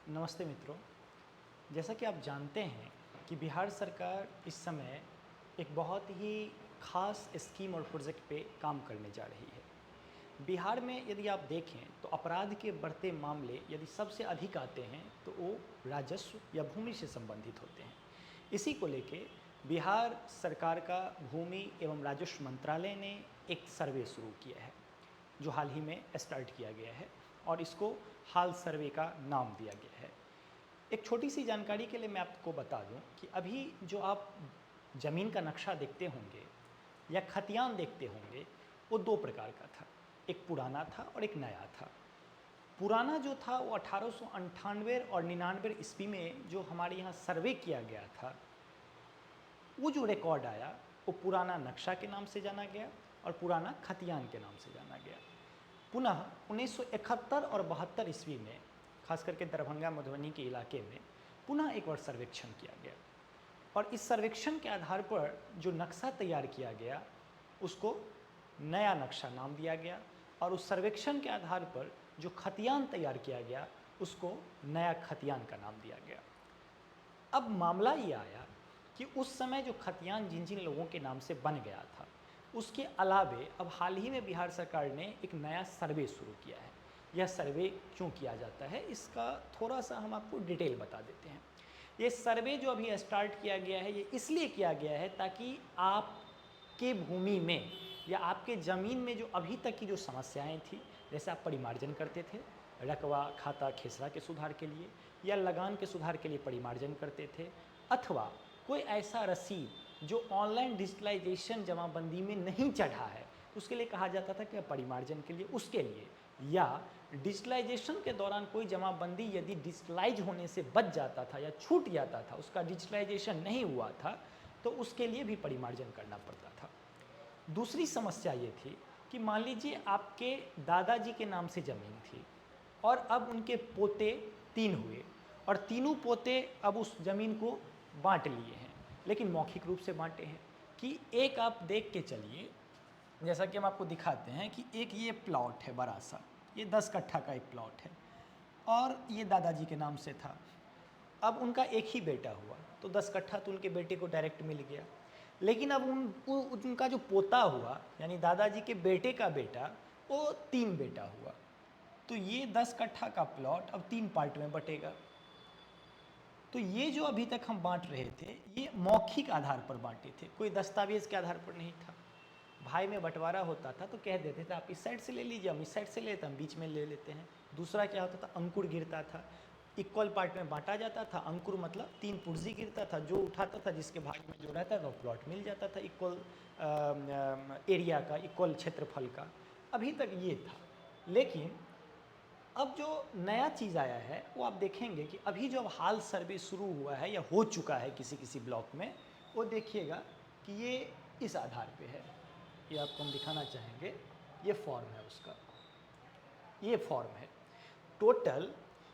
नमस्ते मित्रों। जैसा कि आप जानते हैं कि बिहार सरकार इस समय एक बहुत ही ख़ास स्कीम और प्रोजेक्ट पे काम करने जा रही है। बिहार में यदि आप देखें तो अपराध के बढ़ते मामले यदि सबसे अधिक आते हैं तो वो राजस्व या भूमि से संबंधित होते हैं। इसी को लेके बिहार सरकार का भूमि एवं राजस्व मंत्रालय ने एक सर्वे शुरू किया है जो हाल ही में स्टार्ट किया गया है और इसको हाल सर्वे का नाम दिया गया है। एक छोटी सी जानकारी के लिए मैं आपको बता दूं कि अभी जो आप ज़मीन का नक्शा देखते होंगे या खतियान देखते होंगे वो दो प्रकार का था। एक पुराना था और एक नया था। पुराना जो था वो 1898 और 99 ईस्वी में जो हमारे यहाँ सर्वे किया गया था, वो जो रिकॉर्ड आया वो पुराना नक्शा के नाम से जाना गया और पुराना खतियान के नाम से जाना गया। पुनः 1971 और 72 ईस्वी में खास करके दरभंगा मधुबनी के इलाके में पुनः एक बार सर्वेक्षण किया गया और इस सर्वेक्षण के आधार पर जो नक्शा तैयार किया गया उसको नया नक्शा नाम दिया गया और उस सर्वेक्षण के आधार पर जो खतियान तैयार किया गया उसको नया खतियान का नाम दिया गया। अब मामला ये आया कि उस समय जो खतियान जिन जिन लोगों के नाम से बन गया था उसके अलावे अब हाल ही में बिहार सरकार ने एक नया सर्वे शुरू किया है। यह सर्वे क्यों किया जाता है इसका थोड़ा सा हम आपको डिटेल बता देते हैं। ये सर्वे जो अभी स्टार्ट किया गया है ये इसलिए किया गया है ताकि आपके भूमि में या आपके ज़मीन में जो अभी तक की जो समस्याएं थी, जैसे आप परिमार्जन करते थे रकबा खाता खेसरा के सुधार के लिए या लगान के सुधार के लिए परिमार्जन करते थे, अथवा कोई ऐसा रसीद जो ऑनलाइन डिजिटलाइजेशन जमाबंदी में नहीं चढ़ा है उसके लिए कहा जाता था कि परिमार्जन के लिए उसके लिए, या डिजिटलाइजेशन के दौरान कोई जमाबंदी यदि डिजिटलाइज होने से बच जाता था या छूट जाता था, उसका डिजिटलाइजेशन नहीं हुआ था तो उसके लिए भी परिमार्जन करना पड़ता था। दूसरी समस्या ये थी कि मान लीजिए आपके दादाजी के नाम से ज़मीन थी और अब उनके पोते 3 हुए और तीनों पोते अब उस ज़मीन को बांट लिए हैं, लेकिन मौखिक रूप से बांटे हैं कि एक आप देख के चलिए, जैसा कि हम आपको दिखाते हैं कि एक ये प्लॉट है बड़ा सा, ये 10 कट्ठा का एक प्लॉट है और ये दादाजी के नाम से था। अब उनका एक ही बेटा हुआ तो 10 कट्ठा तो उनके बेटे को डायरेक्ट मिल गया, लेकिन अब उनका जो पोता हुआ यानी दादाजी के बेटे का बेटा वो 3 बेटा हुआ, तो ये 10 कट्ठा का प्लॉट अब 3 पार्ट में बटेगा। तो ये जो अभी तक हम बांट रहे थे ये मौखिक आधार पर बांटे थे, कोई दस्तावेज के आधार पर नहीं था। भाई में बंटवारा होता था तो कह देते थे आप इस साइड से ले लीजिए, हम इस साइड से लेते हम बीच में ले लेते हैं। दूसरा क्या होता था, अंकुर गिरता था, इक्वल पार्ट में बांटा जाता था। अंकुर मतलब 3 पुर्जी गिरता था, जो उठाता था जिसके भाग में जो रहता था वो प्लॉट मिल जाता था इक्वल एरिया का, इक्वल क्षेत्रफल का। अभी तक ये था, लेकिन अब जो नया चीज़ आया है वो आप देखेंगे कि अभी जो अब हाल सर्वे शुरू हुआ है या हो चुका है किसी किसी ब्लॉक में, वो देखिएगा कि ये इस आधार पे है। ये आपको हम दिखाना चाहेंगे, ये फॉर्म है उसका, ये फॉर्म है। टोटल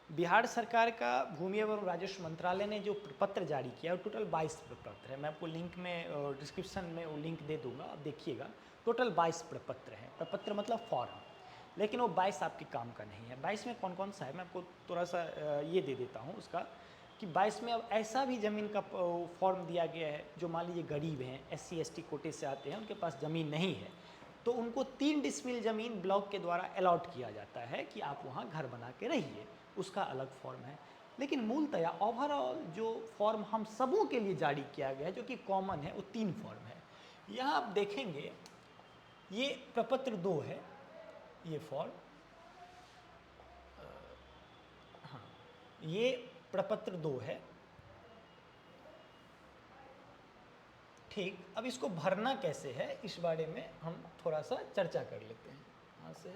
बिहार सरकार का भूमि एवं राजस्व मंत्रालय ने जो प्रपत्र जारी किया है टोटल 22 प्रपत्र है। मैं आपको लिंक में डिस्क्रिप्शन में वो लिंक दे दूंगा, आप देखिएगा। टोटल 22 प्रपत्र हैं। प्रपत्र मतलब फॉर्म, लेकिन वो 22 आपके काम का नहीं है। 22 में कौन कौन सा है मैं आपको थोड़ा सा ये दे देता हूँ उसका, कि 22 में अब ऐसा भी ज़मीन का फॉर्म दिया गया है जो मान लीजिए गरीब हैं, SC ST कोटे से आते हैं, उनके पास ज़मीन नहीं है, तो उनको 3 डिसमिल ज़मीन ब्लॉक के द्वारा अलॉट किया जाता है कि आप वहाँ घर बना के रहिए, उसका अलग फॉर्म है। लेकिन मूलतया ओवरऑल जो फॉर्म हम सबों के लिए जारी किया गया है जो कि कॉमन है वो 3 फॉर्म है। यहाँ आप देखेंगे ये प्रपत्र 2 है, ये फॉर्म, हाँ ये प्रपत्र 2 है। ठीक, अब इसको भरना कैसे है इस बारे में हम थोड़ा सा चर्चा कर लेते हैं। यहाँ से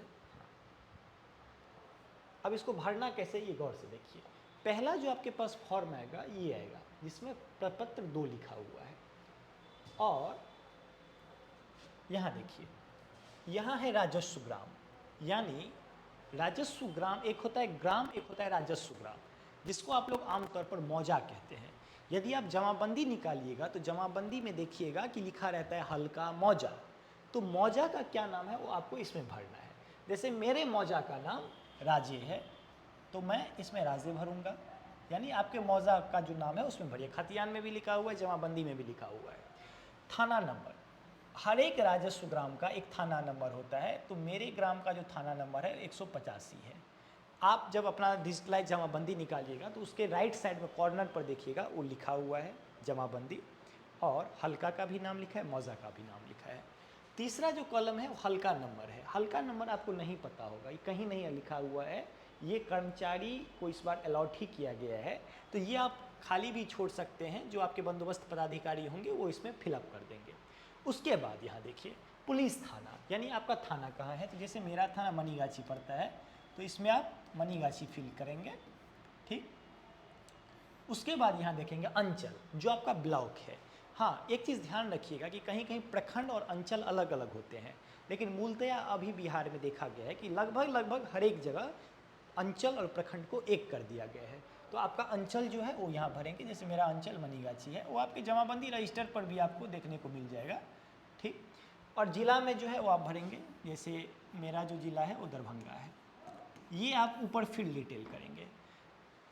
अब इसको भरना कैसे ये गौर से देखिए। पहला जो आपके पास फॉर्म आएगा ये आएगा जिसमें प्रपत्र 2 लिखा हुआ है, और यहाँ देखिए यहाँ है राजस्व ग्राम, यानी राजस्व ग्राम एक होता है ग्राम, एक होता है राजस्व ग्राम, जिसको आप लोग आमतौर पर मौजा कहते हैं। यदि आप जमाबंदी निकालिएगा तो जमाबंदी में देखिएगा कि लिखा रहता है हल्का मौजा, तो मौजा का क्या नाम है वो आपको इसमें भरना है। जैसे मेरे मौजा का नाम राजे है, तो मैं इसमें राजे भरूंगा, यानी आपके मौजा का जो नाम है उसमें भरिए। खतियान में भी लिखा हुआ है, जमाबंदी में भी लिखा हुआ है। थाना नंबर, हर एक राजस्व ग्राम का एक थाना नंबर होता है, तो मेरे ग्राम का जो थाना नंबर है 185 है। आप जब अपना डिजिटलाइज जमाबंदी निकालिएगा तो उसके राइट साइड में कॉर्नर पर देखिएगा, वो लिखा हुआ है जमाबंदी, और हल्का का भी नाम लिखा है, मौजा का भी नाम लिखा है। तीसरा जो कॉलम है वो हल्का नंबर है। हल्का नंबर आपको नहीं पता होगा, ये कहीं नहीं लिखा हुआ है, ये कर्मचारी को इस बार अलॉट ही किया गया है, तो ये आप खाली भी छोड़ सकते हैं, जो आपके बंदोबस्त पदाधिकारी होंगे वो इसमें फिलअप कर देंगे। उसके बाद यहाँ देखिए पुलिस थाना, यानी आपका थाना कहाँ है, तो जैसे मेरा थाना मनीगाछी पड़ता है, तो इसमें आप मनीगाछी फिल करेंगे, ठीक। उसके बाद यहाँ देखेंगे अंचल, जो आपका ब्लॉक है। हाँ, एक चीज़ ध्यान रखिएगा कि कहीं कहीं प्रखंड और अंचल अलग अलग होते हैं, लेकिन मूलतया अभी बिहार में देखा गया है कि लगभग हर एक जगह अंचल और प्रखंड को एक कर दिया गया है। तो आपका अंचल जो है वो यहाँ भरेंगे, जैसे मेरा अंचल मनीगाछी है, वो आपके जमाबंदी रजिस्टर पर भी आपको देखने को मिल जाएगा, ठीक। और ज़िला में जो है वो आप भरेंगे, जैसे मेरा जो ज़िला है वो दरभंगा है, ये आप ऊपर फील्ड डिटेल करेंगे।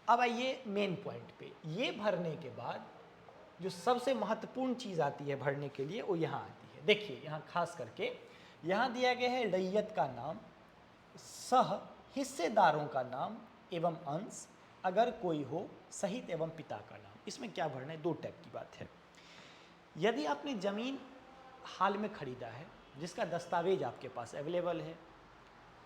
अब आइए मेन पॉइंट पे, ये भरने के बाद जो सबसे महत्वपूर्ण चीज़ आती है भरने के लिए वो यहाँ आती है। देखिए यहाँ खास करके यहाँ दिया गया है रैयत का नाम, सह हिस्सेदारों का नाम एवं अंश अगर कोई हो, सहित एवं पिता का नाम। इसमें क्या भरना है, दो टाइप की बात है। यदि आपने ज़मीन हाल में ख़रीदा है, जिसका दस्तावेज आपके पास अवेलेबल है,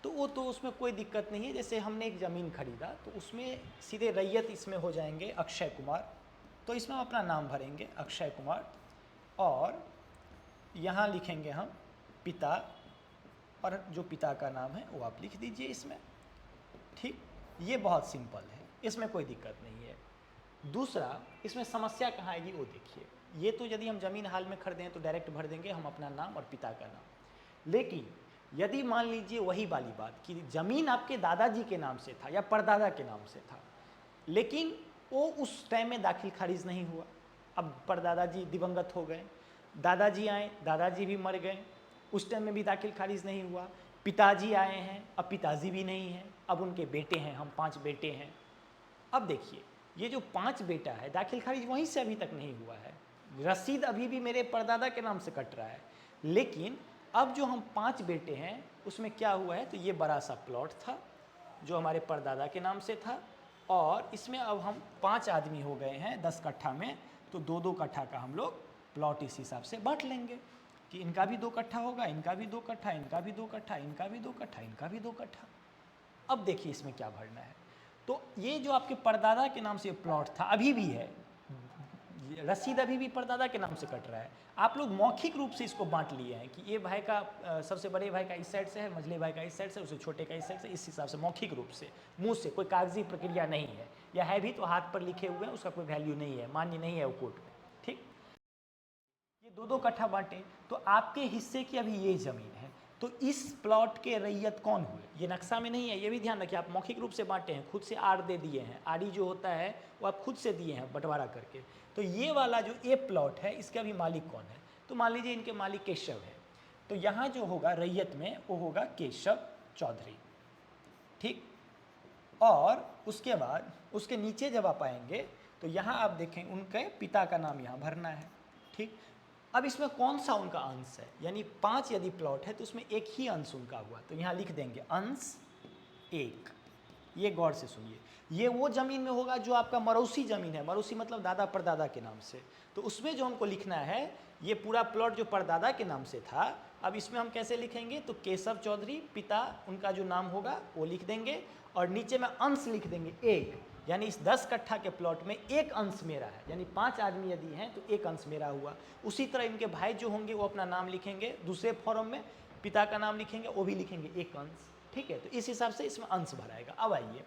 तो वो तो उसमें कोई दिक्कत नहीं है। जैसे हमने एक ज़मीन खरीदा तो उसमें सीधे रैयत इसमें हो जाएंगे अक्षय कुमार, तो इसमें हम अपना नाम भरेंगे अक्षय कुमार, और यहाँ लिखेंगे हम पिता, और जो पिता का नाम है वो आप लिख दीजिए इसमें, ठीक। ये बहुत सिंपल है, इसमें कोई दिक्कत नहीं है। दूसरा, इसमें समस्या कहाँ आएगी वो देखिए। ये तो यदि हम ज़मीन हाल में खरीदें तो डायरेक्ट भर देंगे हम अपना नाम और पिता का नाम, लेकिन यदि मान लीजिए वही वाली बात कि ज़मीन आपके दादाजी के नाम से था या परदादा के नाम से था, लेकिन वो उस टाइम में दाखिल खारिज नहीं हुआ, अब परदादाजी दिवंगत हो गए, दादाजी आए, दादाजी भी मर गए, उस टाइम में भी दाखिल खारिज नहीं हुआ, पिताजी आए हैं, अब पिताजी भी नहीं हैं, अब उनके बेटे हैं, हम 5 बेटे हैं। अब देखिए ये जो 5 बेटा है, दाखिल खारिज वहीं से अभी तक नहीं हुआ है, रसीद अभी भी मेरे परदादा के नाम से कट रहा है, लेकिन अब जो हम 5 बेटे हैं उसमें क्या हुआ है, तो ये बड़ा सा प्लॉट था जो हमारे परदादा के नाम से था, और इसमें अब हम 5 आदमी हो गए हैं 10 कट्ठा में, तो 2-2 कट्ठा का हम लोग प्लॉट इस हिसाब से बांट लेंगे कि इनका भी 2 कट्ठा होगा, इनका भी 2 कट्ठा, इनका भी 2 कट्ठा, इनका भी 2 कट्ठा, इनका भी 2 कट्ठा। अब देखिए इसमें क्या भरना है, तो ये जो आपके परदादा के नाम से प्लॉट था अभी भी है, रसीद अभी भी परदादा के नाम से कट रहा है, आप लोग मौखिक रूप से इसको बांट लिए हैं कि ये भाई का सबसे बड़े भाई का इस साइड से है, मझले भाई का इस साइड से, उससे छोटे का इस साइड से, इस हिसाब से मौखिक रूप से, मुंह से, कोई कागजी प्रक्रिया नहीं है, या है भी तो हाथ पर लिखे हुए हैं, उसका कोई वैल्यू नहीं है, मान्य नहीं है वो कोर्ट में, ठीक। ये 2-2 कट्ठा बांटे, तो आपके हिस्से की अभी ये ज़मीन है, तो इस प्लॉट के रैयत कौन हुए, ये नक्शा में नहीं है, ये भी ध्यान रखिए। आप मौखिक रूप से बांटे हैं, खुद से आड़ दे दिए हैं, आड़ी जो होता है वो आप खुद से दिए हैं बंटवारा करके, तो ये वाला जो ए प्लॉट है इसका भी मालिक कौन है, तो मान लीजिए इनके मालिक केशव है, तो यहाँ जो होगा रैयत में वो होगा केशव चौधरी, ठीक। और उसके बाद उसके नीचे जब आप आएंगे तो यहाँ आप देखें उनके पिता का नाम यहाँ भरना है, ठीक। अब इसमें कौन सा उनका अंश है, यानी 5 यदि प्लॉट है तो उसमें एक ही अंश उनका हुआ, तो यहाँ लिख देंगे अंश 1। ये गौर से सुनिए, ये वो ज़मीन में होगा जो आपका मरौसी ज़मीन है, मरौसी मतलब दादा परदादा के नाम से, तो उसमें जो हमको लिखना है ये पूरा प्लॉट जो परदादा के नाम से था, अब इसमें हम कैसे लिखेंगे, तो केशव चौधरी पिता उनका जो नाम होगा वो लिख देंगे, और नीचे में अंश लिख देंगे 1, यानी इस 10 कट्ठा के प्लॉट में एक अंश मेरा है, यानी 5 आदमी यदि हैं तो एक अंश मेरा हुआ। उसी तरह इनके भाई जो होंगे वो अपना नाम लिखेंगे दूसरे फॉर्म में, पिता का नाम लिखेंगे, वो भी लिखेंगे एक अंश, ठीक है। तो इस हिसाब से इसमें अंश भराएगा। अब आइए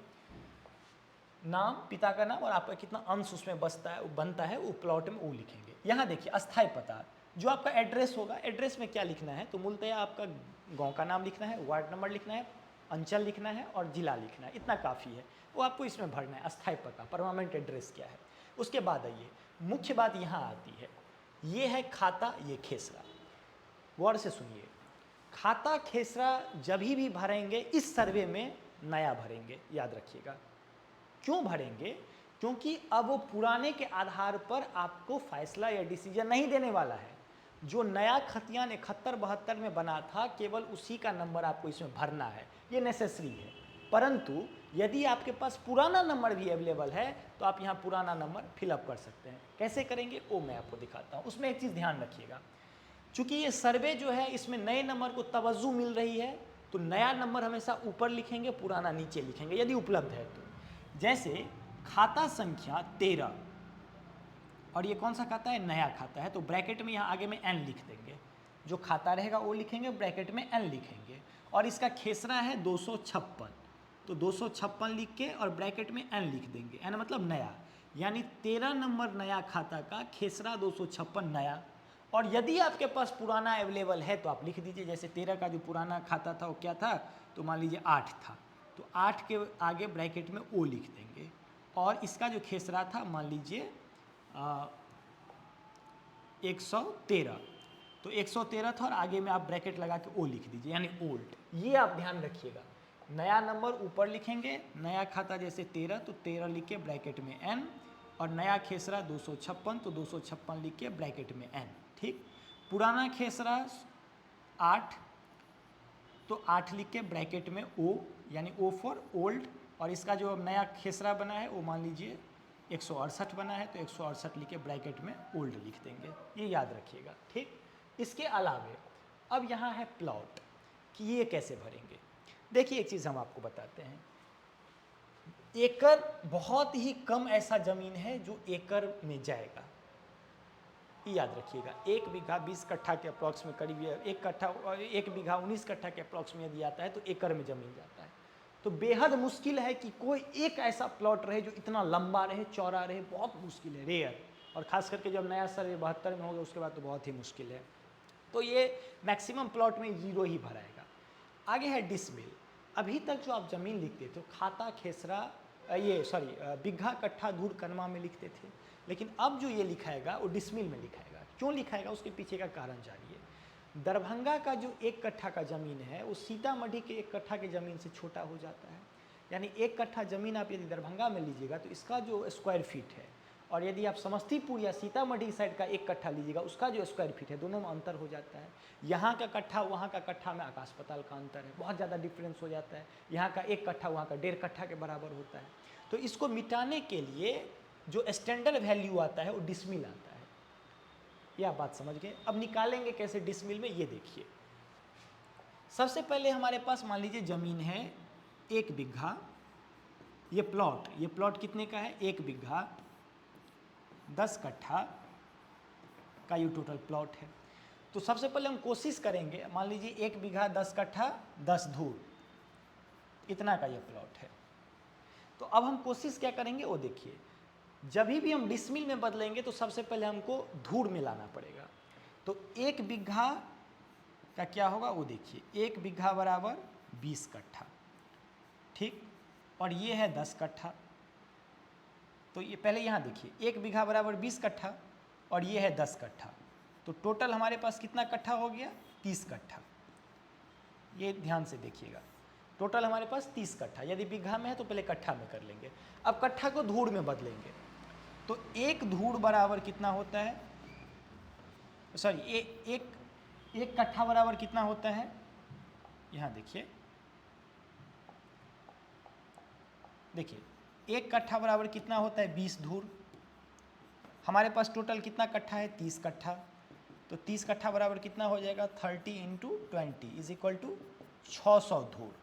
नाम, पिता का नाम, और आपका कितना अंश उसमें बनता है वो प्लॉट में वो लिखेंगे। यहाँ देखिए अस्थायी पता, जो आपका एड्रेस होगा, एड्रेस में क्या लिखना है, तो मूलतः आपका गांव का नाम लिखना है, वार्ड नंबर लिखना है, अंचल लिखना है और ज़िला लिखना है, इतना काफ़ी है, वो आपको इसमें भरना है। अस्थायी पता, परमानेंट एड्रेस क्या है। उसके बाद आइए मुख्य बात यहाँ आती है, ये है खाता, ये खेसरा। गौर से सुनिए, खाता खेसरा जब भी भरेंगे इस सर्वे में नया भरेंगे, याद रखिएगा। क्यों भरेंगे? क्योंकि अब वो पुराने के आधार पर आपको फैसला या डिसीजन नहीं देने वाला है। जो नया खतियान 71-72 में बना था, केवल उसी का नंबर आपको इसमें भरना है, ये नेसेसरी है। परंतु यदि आपके पास पुराना नंबर भी अवेलेबल है तो आप यहाँ पुराना नंबर फिलअप कर सकते हैं। कैसे करेंगे वो मैं आपको दिखाता हूँ। उसमें एक चीज़ ध्यान रखिएगा, चूँकि ये सर्वे जो है इसमें नए नंबर को तवज्जो मिल रही है, तो नया नंबर हमेशा ऊपर लिखेंगे, पुराना नीचे लिखेंगे यदि उपलब्ध है तो। जैसे खाता संख्या 13 और ये कौन सा खाता है? नया खाता है, तो ब्रैकेट में यहाँ आगे में n लिख देंगे। जो खाता रहेगा वो लिखेंगे, ब्रैकेट में n लिखेंगे। और इसका खेसरा है 256, तो 256 लिख के और ब्रैकेट में n लिख देंगे। n मतलब नया, यानी 13 नंबर नया खाता का खेसरा 256 नया। और यदि आपके पास पुराना अवेलेबल है तो आप लिख दीजिए। जैसे 13 का जो पुराना खाता था वो क्या था, तो मान लीजिए 8 था, तो 8 के आगे ब्रैकेट में ओ लिख देंगे। और इसका जो खेसरा था मान लीजिए 113, तो 113 था और आगे में आप ब्रैकेट लगा के ओ लिख दीजिए, यानी ओल्ड। ये आप ध्यान रखिएगा, नया नंबर ऊपर लिखेंगे, नया खाता जैसे 13 तो 13 लिख के ब्रैकेट में n, और नया खेसरा 256 तो 256 लिख के ब्रैकेट में n। ठीक, पुराना खेसरा 8 तो 8 लिख के ब्रैकेट में ओ, यानी ओ फॉर ओल्ड। और इसका जो नया खेसरा बना है वो मान लीजिए 168 बना है, तो 168 लिख के ब्रैकेट में ओल्ड लिख देंगे। ये याद रखिएगा। ठीक, इसके अलावे अब यहाँ है प्लॉट कि ये कैसे भरेंगे। देखिए एक चीज़ हम आपको बताते हैं, एकड़ बहुत ही कम ऐसा ज़मीन है जो एकड़ में जाएगा, ये याद रखिएगा। 1 बीघा 20 कट्ठा के अप्रॉक्स में करीब 1 बीघा 19 कट्ठा के अप्रॉक्स में यदि आता है तो एकड़ में ज़मीन जाता है। तो बेहद मुश्किल है कि कोई एक ऐसा प्लॉट रहे जो इतना लंबा रहे, चौड़ा रहे, बहुत मुश्किल है, रेयर। और ख़ास करके जब नया सर्वे 72 में होगा उसके बाद तो बहुत ही मुश्किल है। तो ये मैक्सिमम प्लॉट में 0 ही भराएगा। आगे है डिसमिल। अभी तक जो आप ज़मीन लिखते थे खाता खेसरा बिघा कट्ठा धूर कनमा में लिखते थे, लेकिन अब जो ये लिखाएगा वो डिसमिल में लिखाएगा। क्यों लिखाएगा उसके पीछे का कारण जानिए। दरभंगा का जो 1 कट्ठा का ज़मीन है वो सीतामढ़ी के 1 कट्ठा की ज़मीन से छोटा हो जाता है। यानी 1 कट्ठा ज़मीन आप यदि दरभंगा में लीजिएगा तो इसका जो स्क्वायर फीट है, और यदि आप समस्तीपुर या सीतामढ़ी साइड का 1 कट्ठा लीजिएगा उसका जो स्क्वायर फीट है, दोनों में अंतर हो जाता है। यहाँ का कट्ठा वहाँ का कट्ठा में आकाश पाताल का अंतर है, बहुत ज़्यादा डिफरेंस हो जाता है। यहाँ का 1 कट्ठा वहाँ का 1.5 कट्ठा के बराबर होता है। तो इसको मिटाने के लिए जो स्टैंडर्ड वैल्यू आता है वो डिसमिल आता है। ये आप बात समझ गए। अब निकालेंगे कैसे डिसमिल में, ये देखिए। सबसे पहले हमारे पास मान लीजिए ज़मीन है 1 बीघा, ये प्लॉट कितने का है? 1 बीघा 10 कट्ठा का ये टोटल प्लॉट है। तो सबसे पहले हम कोशिश करेंगे, मान लीजिए 1 बीघा 10 कट्ठा 10 धूर, इतना का ये प्लॉट है। तो अब हम कोशिश क्या करेंगे वो देखिए। जब भी हम डिसमिल में बदलेंगे तो सबसे पहले हमको धूर में लाना पड़ेगा। तो 1 बीघा का क्या होगा वो देखिए, 1 बीघा बराबर 20 कट्ठा, ठीक। और ये है 10 कट्ठा, तो ये पहले यहाँ देखिए 1 बीघा बराबर 20 कट्ठा और ये है 10 कट्ठा, तो टोटल हमारे पास कितना कट्ठा हो गया? 30 कट्ठा। ये ध्यान से देखिएगा, टोटल हमारे पास 30 कट्ठा। यदि बीघा में है तो पहले कट्ठा में कर लेंगे। अब कट्ठा को धूर में बदलेंगे तो 1 धूर बराबर कितना होता है? एक कट्ठा बराबर कितना होता है? यहाँ देखिए 1 कट्ठा बराबर कितना होता है? 20 धूर। हमारे पास टोटल कितना कट्ठा है? 30 कट्ठा। तो 30 कट्ठा बराबर कितना हो जाएगा? 30 × 20 इज इक्वल टू 600 धूर।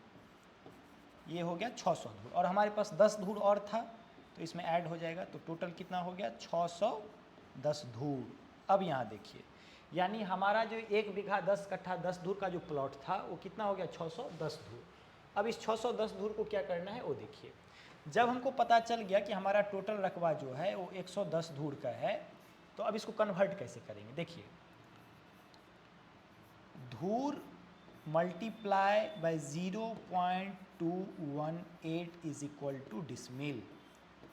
ये हो गया 600 धूर। और हमारे पास 10 धूर और था तो इसमें ऐड हो जाएगा, तो टोटल कितना हो गया? 610 धूर। अब यहाँ देखिए, यानी हमारा जो 1 बीघा 10 कट्ठा 10 धूर का जो प्लॉट था वो कितना हो गया? 610 धूर। अब इस 610 धूर को क्या करना है वो देखिए। जब हमको पता चल गया कि हमारा टोटल रकबा जो है वो 110 धूर का है, तो अब इसको कन्वर्ट कैसे करेंगे? देखिए, धूर multiply by 0.218 is equal to decimal.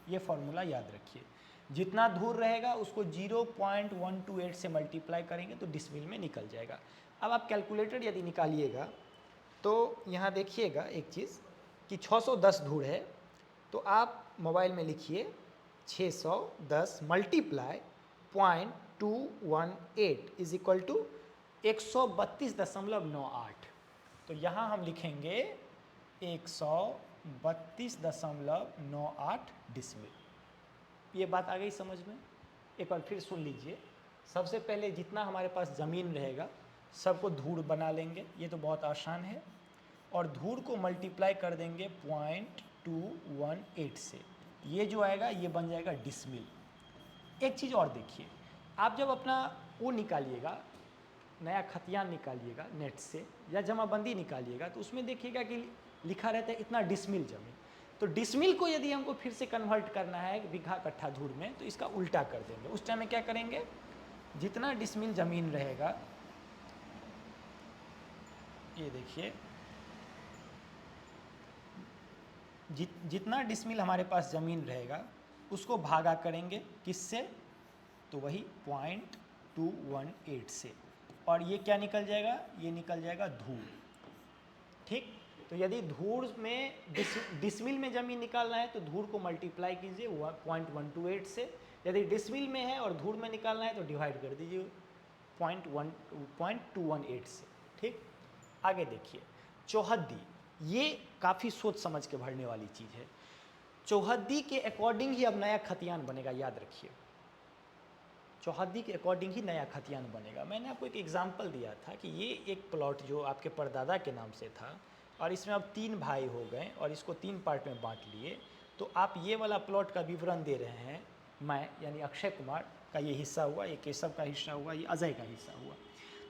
ये फॉर्मूला याद रखिए, जितना धूर रहेगा उसको 0.128 से मल्टीप्लाई करेंगे तो डिसमिल में निकल जाएगा। अब आप कैलकुलेटर यदि निकालिएगा तो यहाँ देखिएगा एक चीज़ कि 610 धूर है, तो तो आप मोबाइल में लिखिए 610 मल्टीप्लाई 0.218 इज इक्वल टू 132.98। तो यहाँ हम लिखेंगे 132.98 डिसमिल। ये बात आ गई समझ में? एक बार फिर सुन लीजिए। सबसे पहले जितना हमारे पास ज़मीन रहेगा सबको धूड़ बना लेंगे, ये तो बहुत आसान है, और धूड़ को मल्टीप्लाई कर देंगे 0.218 से, ये जो आएगा ये बन जाएगा डिसमिल। एक चीज़ और देखिए, आप जब अपना वो निकालिएगा, नया खतियान निकालिएगा नेट से या जमाबंदी निकालिएगा, तो उसमें देखिएगा कि लिखा रहता है इतना डिसमिल जमीन। तो डिसमिल को यदि हमको फिर से कन्वर्ट करना है बीघा कट्ठा धूड़ में, तो इसका उल्टा कर देंगे। उस टाइम में क्या करेंगे, जितना डिसमिल ज़मीन रहेगा, ये देखिए जितना डिसमिल हमारे पास ज़मीन रहेगा उसको भागा करेंगे किससे, तो वही 0.218 से, और ये क्या निकल जाएगा, ये निकल जाएगा धूड़। ठीक, तो यदि धूड़ में डिसमिल में ज़मीन निकालना है तो धूड़ को मल्टीप्लाई कीजिए 0.128 से, यदि डिसमिल में है और धूड़ में निकालना है तो डिवाइड कर दीजिए 0.218 से। ठीक, आगे देखिए चौहद्दी, ये काफ़ी सोच समझ के भरने वाली चीज़ है। चौहद्दी के अकॉर्डिंग ही अब नया खतियान बनेगा, याद रखिए, चौहद्दी के अकॉर्डिंग ही नया खतियान बनेगा। मैंने आपको एक एग्जांपल दिया था कि ये एक प्लॉट जो आपके परदादा के नाम से था और इसमें अब 3 भाई हो गए और इसको 3 पार्ट में बांट लिए, तो आप ये वाला प्लॉट का विवरण दे रहे हैं, मैं यानी अक्षय कुमार का ये हिस्सा हुआ, ये केशव का हिस्सा हुआ, ये अजय का हिस्सा हुआ।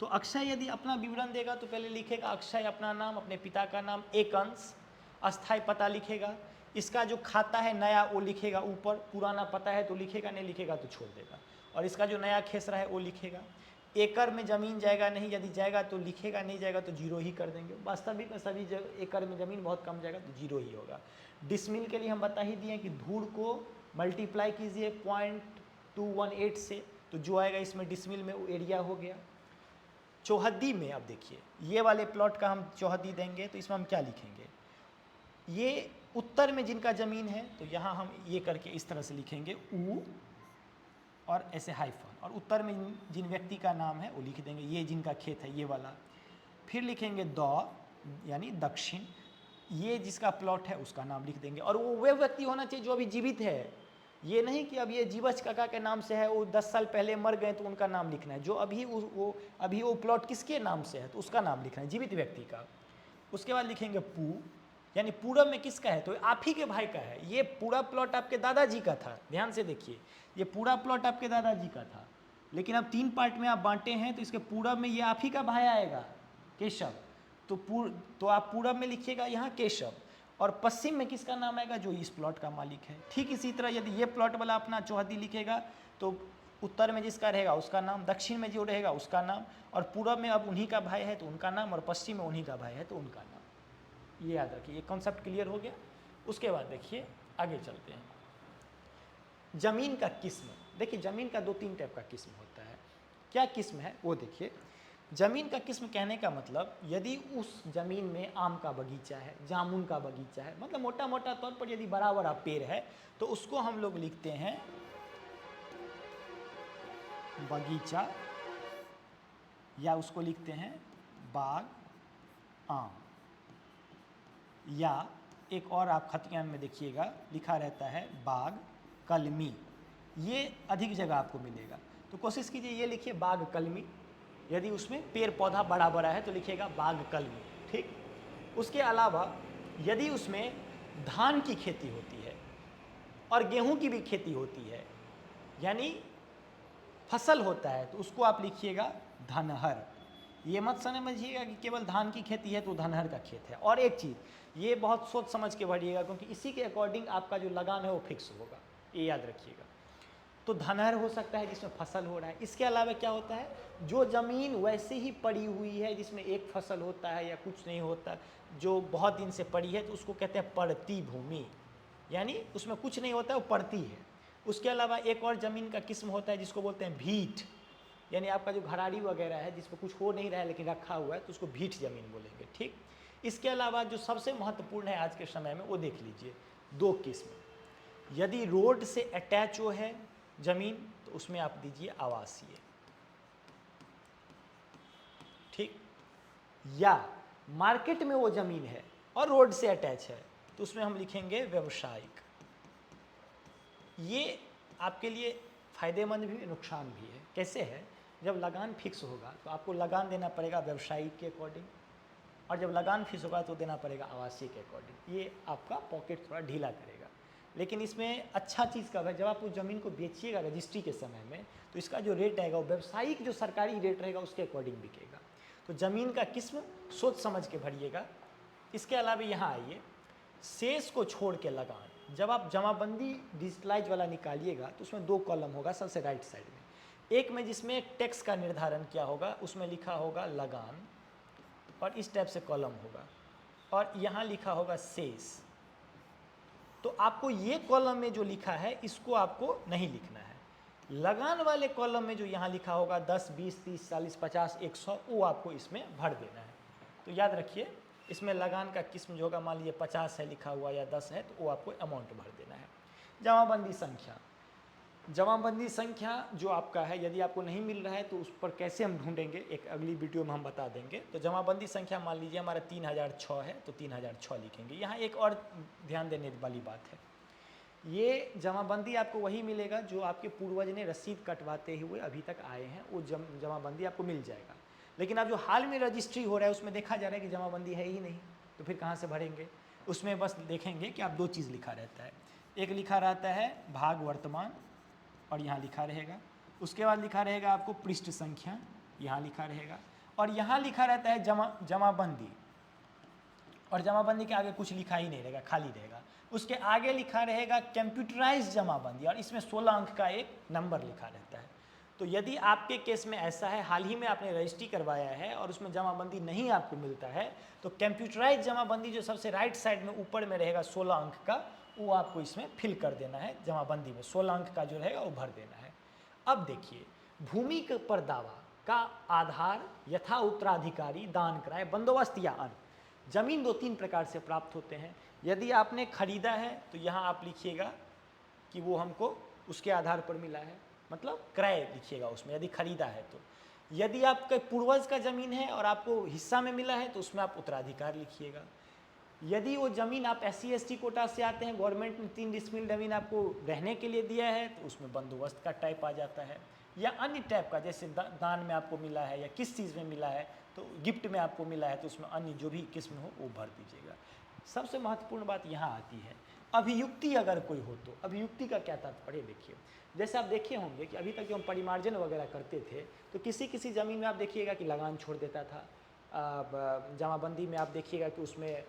तो अक्षय यदि अपना विवरण देगा तो पहले लिखेगा अक्षय अपना नाम, अपने पिता का नाम, एक अंश, अस्थायी पता लिखेगा, इसका जो खाता है नया वो लिखेगा ऊपर, पुराना पता है तो लिखेगा, नहीं लिखेगा तो छोड़ देगा, और इसका जो नया खेसरा है वो लिखेगा। एकड़ में ज़मीन जाएगा नहीं, यदि जाएगा तो लिखेगा, नहीं जाएगा तो जीरो ही कर देंगे। वास्तविक में सभी एकड़ में ज़मीन बहुत कम जाएगा तो जीरो ही होगा। डिसमिल के लिए हम बता ही दिए कि धूड़ को मल्टीप्लाई कीजिए 0.218 से, तो जो आएगा इसमें डिसमिल में वो एरिया हो गया। चौहद्दी में अब देखिए, ये वाले प्लॉट का हम चौहद्दी देंगे तो इसमें हम क्या लिखेंगे, ये उत्तर में जिनका ज़मीन है तो यहाँ हम ये करके इस तरह से लिखेंगे ऊ और ऐसे हाइफन, और उत्तर में जिन व्यक्ति का नाम है वो लिख देंगे, ये जिनका खेत है ये वाला। फिर लिखेंगे द यानी दक्षिण, ये जिसका प्लॉट है उसका नाम लिख देंगे, और वो व्यक्ति होना चाहिए जो अभी जीवित है। ये नहीं कि अब ये जीवच काका के नाम से है, वो 10 साल पहले मर गए तो उनका नाम लिखना है। जो अभी वो प्लॉट किसके नाम से है तो उसका नाम लिखना है, जीवित व्यक्ति का। उसके बाद लिखेंगे पू, यानी पूरब में किसका है, तो आप ही के भाई का है। ये पूरा प्लॉट आपके दादाजी का था, ध्यान से देखिए, ये पूरा प्लॉट आपके दादाजी का था, लेकिन अब 3 पार्ट में आप बांटे हैं तो इसके पूरब में ये आप ही का भाई आएगा केशव, तो आप पूरब में लिखिएगा यहाँ केशव, और पश्चिम में किसका नाम आएगा, जो इस प्लॉट का मालिक है। ठीक इसी तरह यदि ये प्लॉट वाला अपना चौहद्दी लिखेगा तो उत्तर में जिसका रहेगा उसका नाम, दक्षिण में जो रहेगा उसका नाम, और पूरब में अब उन्हीं का भाई है तो उनका नाम, और पश्चिम में उन्हीं का भाई है तो उनका नाम। ये याद रखिए, ये कॉन्सेप्ट क्लियर हो गया। उसके बाद देखिए आगे चलते हैं, ज़मीन का किस्म। देखिए ज़मीन का 2-3 टाइप का किस्म होता है। क्या किस्म है वो देखिए। ज़मीन का किस्म कहने का मतलब, यदि उस ज़मीन में आम का बगीचा है, जामुन का बगीचा है, मतलब मोटा मोटा तौर पर यदि बड़ा बड़ा पेड़ है तो उसको हम लोग लिखते हैं बगीचा, या उसको लिखते हैं बाग आम, या एक और आप खतियान में देखिएगा लिखा रहता है बाग कलमी। ये अधिक जगह आपको मिलेगा, तो कोशिश कीजिए ये लिखिए बाग कलमी। यदि उसमें पेड़ पौधा बड़ा बड़ा है तो लिखिएगा बाग कलमी। ठीक, उसके अलावा यदि उसमें धान की खेती होती है और गेहूं की भी खेती होती है, यानी फसल होता है, तो उसको आप लिखिएगा धनहर। ये मत समझिएगा कि केवल धान की खेती है तो धनहर का खेत है। और एक चीज़, ये बहुत सोच समझ के भरिएगा, क्योंकि इसी के अकॉर्डिंग आपका जो लगान है वो फिक्स होगा, ये याद रखिएगा। तो धनहर हो सकता है जिसमें फसल हो रहा है। इसके अलावा क्या होता है, जो ज़मीन वैसे ही पड़ी हुई है जिसमें एक फसल होता है या कुछ नहीं होता, जो बहुत दिन से पड़ी है, तो उसको कहते हैं पड़ती भूमि, यानी उसमें कुछ नहीं होता है, वो पड़ती है। उसके अलावा एक और ज़मीन का किस्म होता है जिसको बोलते हैं भीट, यानी आपका जो घराड़ी वगैरह है जिसमें कुछ हो नहीं रहा है लेकिन रखा हुआ है, तो उसको भीट ज़मीन बोलेंगे। ठीक, इसके अलावा जो सबसे महत्वपूर्ण है आज के समय में वो देख लीजिए, दो किस्म, यदि रोड से अटैच हो है जमीन तो उसमें आप दीजिए आवासीय, ठीक। या मार्केट में वो जमीन है और रोड से अटैच है तो उसमें हम लिखेंगे व्यावसायिक। ये आपके लिए फायदेमंद भी नुकसान भी है। कैसे है, जब लगान फिक्स होगा तो आपको लगान देना पड़ेगा व्यावसायिक के अकॉर्डिंग, और जब लगान फिक्स होगा तो देना पड़ेगा आवासीय के अकॉर्डिंग। ये आपका पॉकेट थोड़ा ढीला करेगा। लेकिन इसमें अच्छा चीज़ कब है, जब आप उस ज़मीन को बेचिएगा रजिस्ट्री के समय में तो इसका जो रेट आएगा वो व्यावसायिक जो सरकारी रेट रहेगा उसके अकॉर्डिंग बिकेगा। तो ज़मीन का किस्म सोच समझ के भरिएगा। इसके अलावा यहाँ आइए, शेष को छोड़ के लगान। जब आप जमाबंदी डिजिटलाइज वाला निकालिएगा तो उसमें दो कॉलम होगा सबसे राइट साइड में, एक में जिसमें टैक्स का निर्धारण किया होगा उसमें लिखा होगा लगान और इस टाइप से कॉलम होगा, और यहाँ लिखा होगा शेष। तो आपको ये कॉलम में जो लिखा है इसको आपको नहीं लिखना है। लगान वाले कॉलम में जो यहाँ लिखा होगा 10, 20, 30, 40, 50, 100 वो आपको इसमें भर देना है। तो याद रखिए इसमें लगान का किस्म जो होगा, मान लीजिए 50 है लिखा हुआ या 10 है तो वो आपको अमाउंट भर देना है। जमाबंदी संख्या, जमाबंदी संख्या जो आपका है यदि आपको नहीं मिल रहा है तो उस पर कैसे हम ढूंढेंगे एक अगली वीडियो में हम बता देंगे। तो जमाबंदी संख्या मान लीजिए हमारा 3006 है तो 3006 लिखेंगे। यहाँ एक और ध्यान देने वाली बात है, ये जमाबंदी आपको वही मिलेगा जो आपके पूर्वज ने रसीद कटवाते हुए अभी तक आए हैं, वो जमाबंदी आपको मिल जाएगा। लेकिन अब जो हाल में रजिस्ट्री हो रहा है उसमें देखा जा रहा है कि जमाबंदी है ही नहीं, तो फिर कहाँ से भरेंगे। उसमें बस देखेंगे कि आप दो चीज़ लिखा रहता है, एक लिखा रहता है भाग वर्तमान और यहाँ लिखा रहेगा, उसके बाद लिखा रहेगा आपको पृष्ठ संख्या, यहाँ लिखा रहेगा, और यहाँ लिखा रहता है जमाबंदी, और जमाबंदी के आगे कुछ लिखा ही नहीं रहेगा, खाली रहेगा। उसके आगे लिखा रहेगा कंप्यूटराइज जमाबंदी और इसमें 16 अंक का एक नंबर लिखा रहता है। तो यदि आपके केस में ऐसा है, हाल ही में आपने रजिस्ट्री करवाया है और उसमें जमाबंदी नहीं आपको मिलता है, तो कंप्यूटराइज जमाबंदी जो सबसे राइट साइड में ऊपर में रहेगा 16 अंक का, वो आपको इसमें फिल कर देना है। जमाबंदी में 16 अंक का जो रहेगा वो भर देना है। अब देखिए, भूमि पर दावा का आधार यथा उत्तराधिकारी, दान कराए, बंदोबस्त या अन्य। जमीन दो तीन प्रकार से प्राप्त होते हैं। यदि आपने खरीदा है तो यहाँ आप लिखिएगा कि वो हमको उसके आधार पर मिला है, मतलब क्रय लिखिएगा उसमें यदि खरीदा है तो। यदि आपके पूर्वज का ज़मीन है और आपको हिस्सा में मिला है तो उसमें आप उत्तराधिकार लिखिएगा। यदि वो ज़मीन आप SC ST कोटा से आते हैं, गवर्नमेंट ने 3 डिसमिल ज़मीन आपको रहने के लिए दिया है तो उसमें बंदोबस्त का टाइप आ जाता है, या अन्य टाइप का, जैसे दान में आपको मिला है या किस चीज़ में मिला है, तो गिफ्ट में आपको मिला है तो उसमें अन्य जो भी किस्म हो वो भर दीजिएगा। सबसे महत्वपूर्ण बात यहाँ आती है, अभियुक्ति अगर कोई हो तो अभियुक्ति का क्या तात्पर्य देखिए। जैसे आप देखे होंगे कि अभी तक जो हम परिमार्जन वगैरह करते थे तो किसी किसी ज़मीन में आप देखिएगा कि लगान छोड़ देता था, जमाबंदी में आप देखिएगा कि उसमें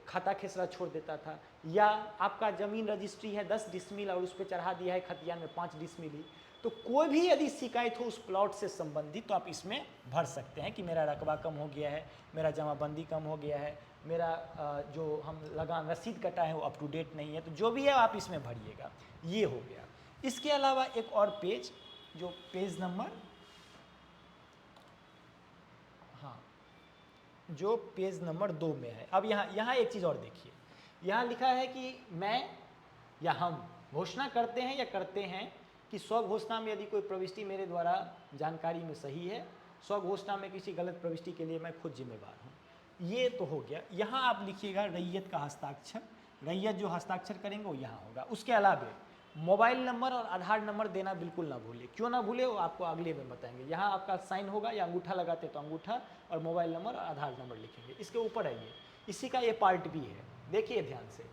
खाता खेसरा छोड़ देता था, या आपका ज़मीन रजिस्ट्री है 10 डिसमिल और उस पर चढ़ा दिया है खतियान में 5 डिसमिल ही। तो कोई भी यदि शिकायत हो उस प्लॉट से संबंधित तो आप इसमें भर सकते हैं कि मेरा रकबा कम हो गया है, मेरा जमाबंदी कम हो गया है, मेरा जो हम लगान रसीद कटा है वो अप टू डेट नहीं है, तो जो भी है आप इसमें भरिएगा। ये हो गया। इसके अलावा एक और पेज, जो पेज नंबर, हाँ, जो पेज नंबर 2 में है। अब यहाँ एक चीज़ और देखिए, यहाँ लिखा है कि मैं या हम घोषणा करते हैं या करते हैं कि स्वघोषणा में यदि कोई प्रविष्टि मेरे द्वारा जानकारी में सही है, स्वघोषणा में किसी गलत प्रविष्टि के लिए मैं खुद जिम्मेवार हूँ। ये तो हो गया। यहाँ आप लिखिएगा रैयत का हस्ताक्षर, रैयत जो हस्ताक्षर करेंगे वो यहाँ होगा। उसके अलावा मोबाइल नंबर और आधार नंबर देना बिल्कुल ना भूलिए। क्यों ना भूले वो आपको अगले में बताएंगे। यहाँ आपका साइन होगा या अंगूठा लगाते तो अंगूठा, और मोबाइल नंबर और आधार नंबर लिखेंगे। इसके ऊपर आइए, इसी का ये पार्ट भी है, देखिए ध्यान से।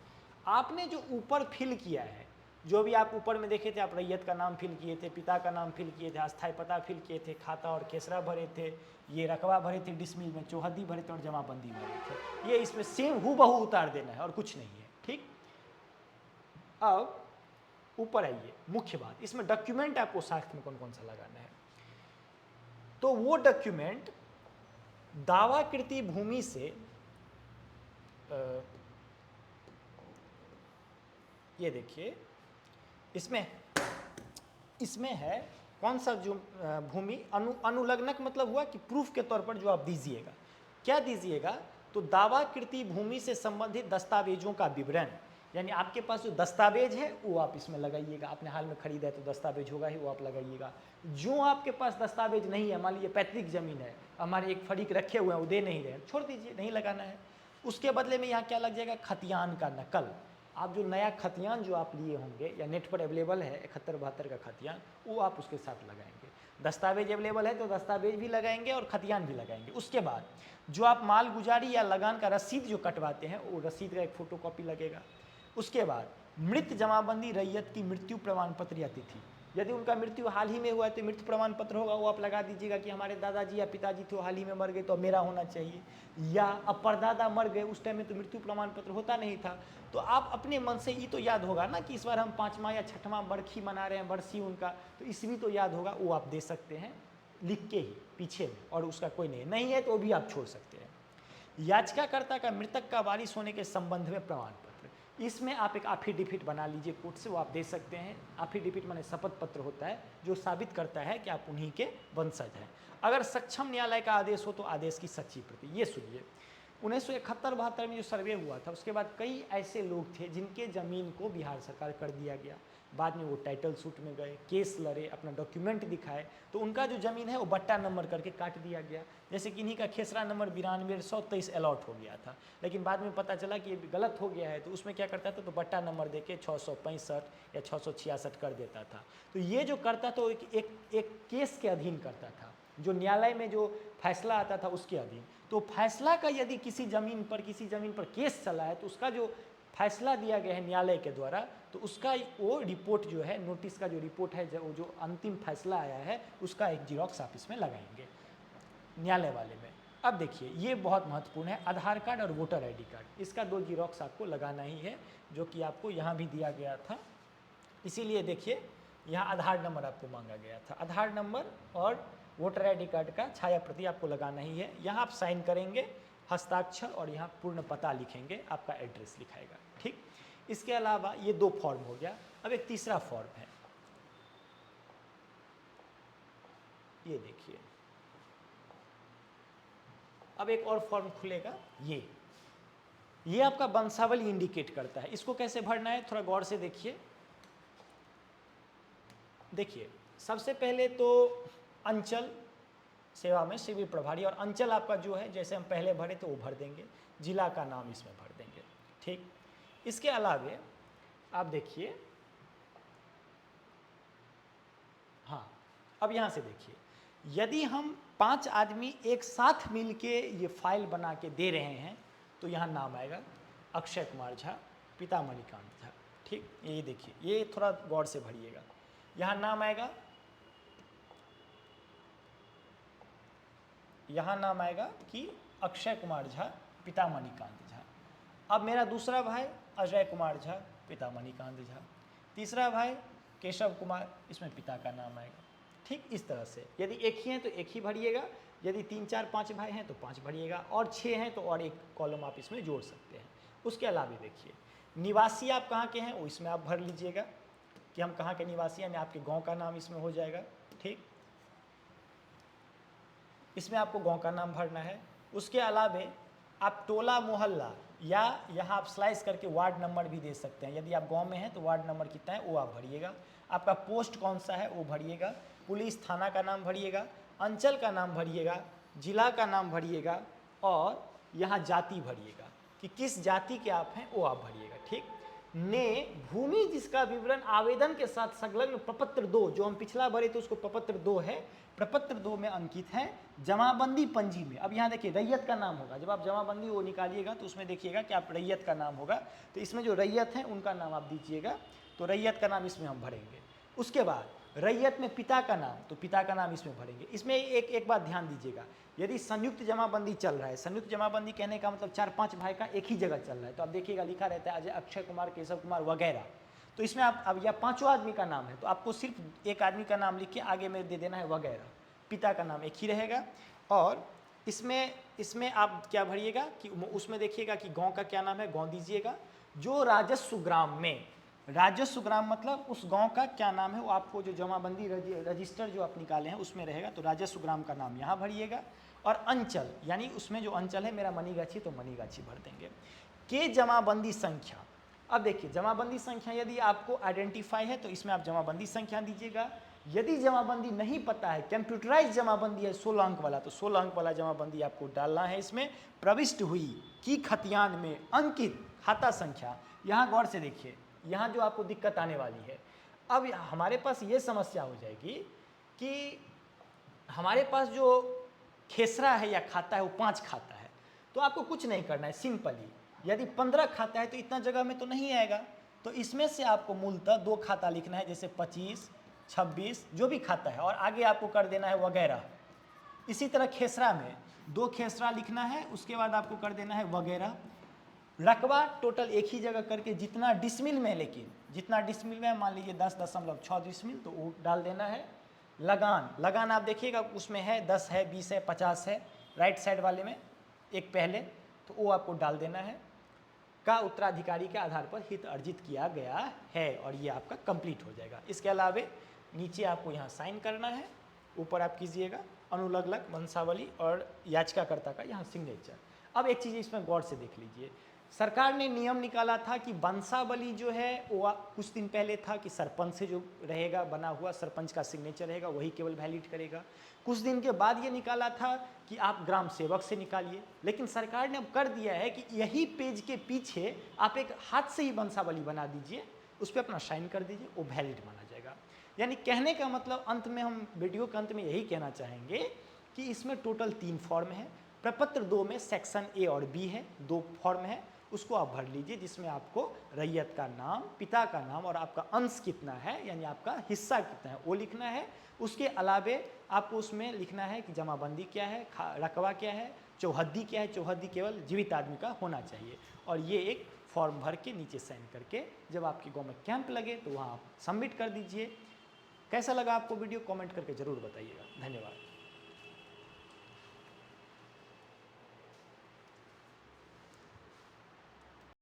आपने जो ऊपर फिल किया है, जो भी आप ऊपर में देखे थे, आप रैयत का नाम फिल किए थे, पिता का नाम फिल किए थे, अस्थायी पता फिल किए थे, खाता और खेसरा भरे थे, ये रकबा भरे थे, डिसमिल में चौहद्दी भरे थे और जमाबंदी भरे थे। ये इसमें सेम हूबहू उतार देना है और कुछ नहीं है, ठीक। अब ऊपर आइए, मुख्य बात, इसमें डॉक्यूमेंट आपको साथ में कौन कौन सा लगाना है। तो वो डॉक्यूमेंट दावाकृति भूमि से, ये देखिए इसमें है कौन सा जो भूमि अनुलग्नक, मतलब हुआ कि प्रूफ के तौर पर जो आप दीजिएगा। क्या दीजिएगा, तो दावाकृति भूमि से संबंधित दस्तावेजों का विवरण, यानी आपके पास जो दस्तावेज है वो आप इसमें लगाइएगा। आपने हाल में खरीदा है तो दस्तावेज होगा ही, वो आप लगाइएगा। जो आपके पास दस्तावेज नहीं है, मान लीजिए पैतृक जमीन है, हमारे एक फरीक रखे हुए हैं, वो दे नहीं रहे, छोड़ दीजिए, नहीं लगाना है। उसके बदले में यहाँ क्या लग जाएगा, खतियान का नकल। आप जो नया खतियान जो आप लिए होंगे या नेट पर अवेलेबल है 71-72 का खतियान, वो आप उसके साथ लगाएंगे। दस्तावेज अवेलेबल है तो दस्तावेज भी लगाएंगे और खतियान भी लगाएंगे। उसके बाद जो आप माल गुजारी या लगान का रसीद जो कटवाते हैं, वो रसीद का एक फोटोकॉपी लगेगा। उसके बाद मृत जमाबंदी रैयत की मृत्यु प्रमाण पत्र या तिथि, यदि उनका मृत्यु हाल ही में हुआ है तो मृत्यु प्रमाण पत्र होगा, वो आप लगा दीजिएगा कि हमारे दादाजी या पिताजी थे हाल ही में मर गए तो मेरा होना चाहिए, या अब परदादा मर गए उस टाइम में तो मृत्यु प्रमाण पत्र होता नहीं था। तो आप अपने मन से ये तो याद होगा ना कि इस बार हम 5वां या 6वां बरखी मना रहे हैं, बरसी उनका, तो ईस्वी तो याद होगा, वो आप दे सकते हैं लिख के ही पीछे में, और उसका कोई नहीं है तो वो भी आप छोड़ सकते हैं। याचिकाकर्ता का मृतक का वारिस होने के संबंध में प्रमाण पत्र, इसमें आप एक एफिडेविट बना लीजिए कोर्ट से, वो आप दे सकते हैं। एफिडेविट माने शपथ पत्र होता है जो साबित करता है कि आप उन्हीं के वंशज हैं। अगर सक्षम न्यायालय का आदेश हो तो आदेश की सच्ची प्रति। ये सुनिए, 1971-72 में जो सर्वे हुआ था उसके बाद कई ऐसे लोग थे जिनके ज़मीन को बिहार सरकार कर दिया गया। बाद में वो टाइटल सूट में गए, केस लड़े, अपना डॉक्यूमेंट दिखाए, तो उनका जो ज़मीन है वो बट्टा नंबर करके काट दिया गया। जैसे कि इन्हीं का खेसरा नंबर 92/123 अलॉट हो गया था, लेकिन बाद में पता चला कि ये गलत हो गया है, तो उसमें क्या करता था, तो बट्टा नंबर देके 665 या 666 कर देता था। तो ये जो करता तो एक केस के अधीन करता था, जो न्यायालय में जो फैसला आता था उसके अधीन। तो फैसला का यदि किसी ज़मीन पर केस चला है तो उसका जो फैसला दिया गया है न्यायालय के द्वारा, तो उसका वो रिपोर्ट जो है, नोटिस का जो रिपोर्ट है, जो अंतिम फैसला आया है, उसका एक जीरोक्स आप इसमें लगाएंगे न्यायालय वाले में। अब देखिए, ये बहुत महत्वपूर्ण है, आधार कार्ड और वोटर आईडी कार्ड, इसका 2 जीरोक्स आपको लगाना ही है, जो कि आपको यहाँ भी दिया गया था। इसीलिए देखिए, यहाँ आधार नंबर आपको मांगा गया था, आधार नंबर और वोटर आईडी कार्ड का छाया प्रति आपको लगाना ही है। यहाँ आप साइन करेंगे, हस्ताक्षर, और यहाँ पूर्ण पता लिखेंगे, आपका एड्रेस लिखाएगा, ठीक। इसके अलावा ये 2 फॉर्म हो गया। अब एक तीसरा फॉर्म है, ये देखिए, अब एक और फॉर्म खुलेगा, ये आपका वंशावली इंडिकेट करता है। इसको कैसे भरना है थोड़ा गौर से देखिए। देखिए, सबसे पहले तो अंचल सेवा में शिविर प्रभारी, और अंचल आपका जो है, जैसे हम पहले भरे तो वो भर देंगे, जिला का नाम इसमें भर देंगे, ठीक। इसके अलावे आप देखिए, हाँ, अब यहाँ से देखिए, यदि हम 5 आदमी एक साथ मिलके ये फाइल बना के दे रहे हैं तो यहाँ नाम आएगा अक्षय कुमार झा, पिता मणिकांत झा, ठीक। ये देखिए, ये थोड़ा गौर से भरिएगा, यहाँ नाम आएगा, यहाँ नाम आएगा कि अक्षय कुमार झा, पिता मणिकांत झा। अब मेरा दूसरा भाई अजय कुमार झा, पिता मणिकांत झा। तीसरा भाई केशव कुमार, इसमें पिता का नाम आएगा, ठीक। इस तरह से यदि एक ही हैं तो एक ही भरिएगा, यदि 3, 4, 5 भाई हैं तो 5 भरिएगा, और 6 हैं तो और एक कॉलम आप इसमें जोड़ सकते हैं। उसके अलावा देखिए, निवासी आप कहाँ के हैं वो इसमें आप भर लीजिएगा कि हम कहाँ के निवासी हैं, यानी आपके गाँव का नाम इसमें हो जाएगा, ठीक। इसमें आपको गांव का नाम भरना है। उसके अलावे आप टोला मोहल्ला या यहाँ आप स्लाइस करके वार्ड नंबर भी दे सकते हैं। यदि आप गांव में हैं तो वार्ड नंबर कितना है वो आप भरिएगा, आपका पोस्ट कौन सा है वो भरिएगा, पुलिस थाना का नाम भरिएगा, अंचल का नाम भरिएगा, जिला का नाम भरिएगा, और यहाँ जाति भरिएगा कि किस जाति के आप हैं वो आप भरिएगा, ठीक। ने भूमि जिसका विवरण आवेदन के साथ संलग्न प्रपत्र 2, जो हम पिछला भरे तो उसको प्रपत्र 2 है, प्रपत्र 2 में अंकित है जमाबंदी पंजी में। अब यहाँ देखिए, रैयत का नाम होगा, जब आप जमाबंदी वो निकालिएगा तो उसमें देखिएगा कि आप रैयत का नाम होगा, तो इसमें जो रैयत है उनका नाम आप दीजिएगा, तो रैयत का नाम इसमें हम भरेंगे। उसके बाद रैयत में पिता का नाम, तो पिता का नाम इसमें भरेंगे। इसमें एक बात ध्यान दीजिएगा, यदि संयुक्त जमाबंदी चल रहा है, संयुक्त जमाबंदी कहने का मतलब 4-5 भाई का एक ही जगह चल रहा है, तो आप देखिएगा लिखा रहता है अजय, अक्षय कुमार, केशव कुमार वगैरह, तो इसमें आप अब या 5 आदमी का नाम है तो आपको सिर्फ एक आदमी का नाम लिख के आगे में दे देना है वगैरह, पिता का नाम एक ही रहेगा। और इसमें आप क्या भरिएगा कि उसमें देखिएगा कि गांव का क्या नाम है, गांव दीजिएगा। जो राजस्व ग्राम में राजस्व ग्राम मतलब उस गांव का क्या नाम है, वो आपको जो जमाबंदी रजिस्टर जो आप निकाले हैं उसमें रहेगा, तो राजस्व ग्राम का नाम यहाँ भरिएगा। और अंचल यानी उसमें जो अंचल है, मेरा मनीगाछी तो मनीगाछी भर देंगे। के जमाबंदी संख्या, अब देखिए जमाबंदी संख्या यदि आपको आइडेंटिफाई है तो इसमें आप जमाबंदी संख्या दीजिएगा। यदि जमाबंदी नहीं पता है, कंप्यूटराइज जमाबंदी है 16 अंक वाला, तो 16 अंक वाला जमाबंदी आपको डालना है इसमें। प्रविष्ट हुई की खतियान में अंकित खाता संख्या, यहाँ गौर से देखिए, यहाँ जो आपको दिक्कत आने वाली है, अब हमारे पास ये समस्या हो जाएगी कि हमारे पास जो खेसरा है या खाता है वो 5 खाता है, तो आपको कुछ नहीं करना है, सिंपली यदि 15 खाता है तो इतना जगह में तो नहीं आएगा, तो इसमें से आपको मूलतः 2 खाता लिखना है, जैसे 25, 26 जो भी खाता है, और आगे आपको कर देना है वगैरह। इसी तरह खेसरा में 2 खेसरा लिखना है, उसके बाद आपको कर देना है वगैरह। रकबा टोटल एक ही जगह करके जितना डिसमिल में, लेकिन जितना डिसमिल में मान लीजिए 10.6 डिसमिल, तो वो डाल देना है। लगान, लगान आप देखिएगा उसमें है 10 है, 20 है, 50 है, राइट साइड वाले में एक पहले, तो वो आपको डाल देना है। का उत्तराधिकारी के आधार पर हित अर्जित किया गया है, और ये आपका कंप्लीट हो जाएगा। इसके अलावे नीचे आपको यहाँ साइन करना है, ऊपर आप कीजिएगा अनुलग्नक वंशावली और याचिकाकर्ता का यहाँ सिग्नेचर। अब एक चीज़ इसमें गौर से देख लीजिए, सरकार ने नियम निकाला था कि वंशावली जो है वो कुछ दिन पहले था कि सरपंच से जो रहेगा बना हुआ, सरपंच का सिग्नेचर रहेगा वही केवल वैलिड करेगा। कुछ दिन के बाद ये निकाला था कि आप ग्राम सेवक से निकालिए, लेकिन सरकार ने अब कर दिया है कि यही पेज के पीछे आप एक हाथ से ही वंशावली बना दीजिए, उस पर अपना साइन कर दीजिए, वो वैलिड माना जाएगा। यानी कहने का मतलब अंत में, हम वीडियो के अंत में यही कहना चाहेंगे कि इसमें टोटल 3 फॉर्म है। प्रपत्र 2 में सेक्शन ए और बी है, 2 फॉर्म है, उसको आप भर लीजिए, जिसमें आपको रैयत का नाम, पिता का नाम और आपका अंश कितना है यानी आपका हिस्सा कितना है वो लिखना है। उसके अलावे आपको उसमें लिखना है कि जमाबंदी क्या है, रकबा क्या है, चौहद्दी क्या है, चौहद्दी केवल जीवित आदमी का होना चाहिए। और ये एक फॉर्म भर के नीचे साइन करके जब आपके गांव में कैंप लगे तो वहाँ आप सबमिट कर दीजिए। कैसा लगा आपको वीडियो, कमेंट करके ज़रूर बताइएगा।